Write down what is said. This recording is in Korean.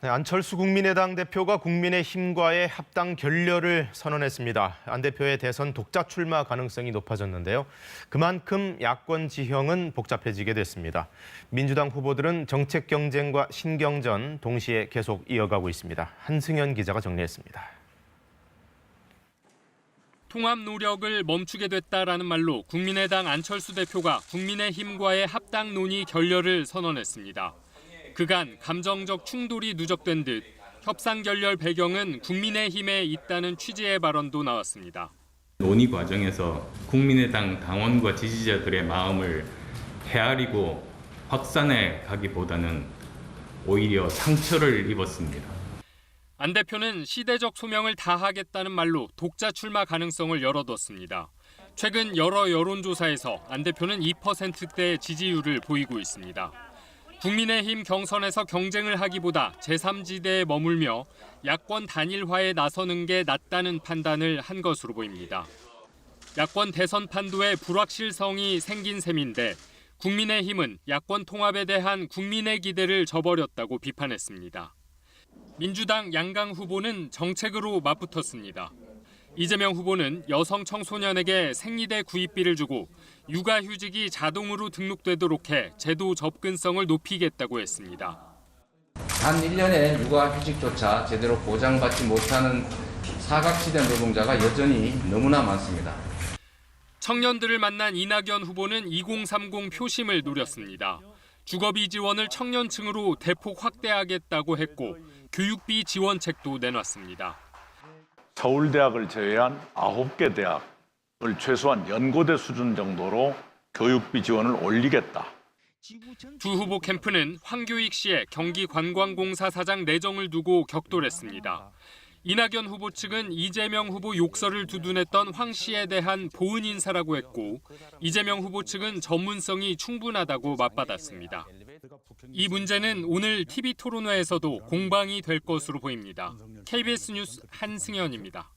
네, 안철수 국민의당 대표가 국민의힘과의 합당 결렬을 선언했습니다. 안 대표의 대선 독자 출마 가능성이 높아졌는데요. 그만큼 야권 지형은 복잡해지게 됐습니다. 민주당 후보들은 정책 경쟁과 신경전 동시에 계속 이어가고 있습니다. 한승현 기자가 정리했습니다. 통합 노력을 멈추게 됐다라는 말로 국민의당 안철수 대표가 국민의힘과의 합당 논의 결렬을 선언했습니다. 그간 감정적 충돌이 누적된 듯 협상 결렬 배경은 국민의힘에 있다는 취지의 발언도 나왔습니다. 논의 과정에서 국민의당 당원과 지지자들의 마음을 헤아리고 확산해 가기보다는 오히려 상처를 입었습니다. 안 대표는 시대적 소명을 다하겠다는 말로 독자 출마 가능성을 열어뒀습니다. 최근 여러 여론조사에서 안 대표는 2%대 지지율을 보이고 있습니다. 국민의힘 경선에서 경쟁을 하기보다 제3지대에 머물며 야권 단일화에 나서는 게 낫다는 판단을 한 것으로 보입니다. 야권 대선 판도에 불확실성이 생긴 셈인데 국민의힘은 야권 통합에 대한 국민의 기대를 저버렸다고 비판했습니다. 민주당 양강 후보는 정책으로 맞붙었습니다. 이재명 후보는 여성 청소년에게 생리대 구입비를 주고 육아휴직이 자동으로 등록되도록 해 제도 접근성을 높이겠다고 했습니다. 단 1년의 육아휴직조차 제대로 보장받지 못하는 사각지대 노동자가 여전히 너무나 많습니다. 청년들을 만난 이낙연 후보는 2030 표심을 노렸습니다. 주거비 지원을 청년층으로 대폭 확대하겠다고 했고 교육비 지원책도 내놨습니다. 서울대학을 제외한 9개 대학을 최소한 연고대 수준 정도로 교육비 지원을 올리겠다. 두 후보 캠프는 황교익 씨의 경기관광공사 사장 내정을 두고 격돌했습니다. 이낙연 후보 측은 이재명 후보 욕설을 두둔했던 황 씨에 대한 보은 인사라고 했고 이재명 후보 측은 전문성이 충분하다고 맞받았습니다. 이 문제는 오늘 TV 토론회에서도 공방이 될 것으로 보입니다. KBS 뉴스 한승현입니다.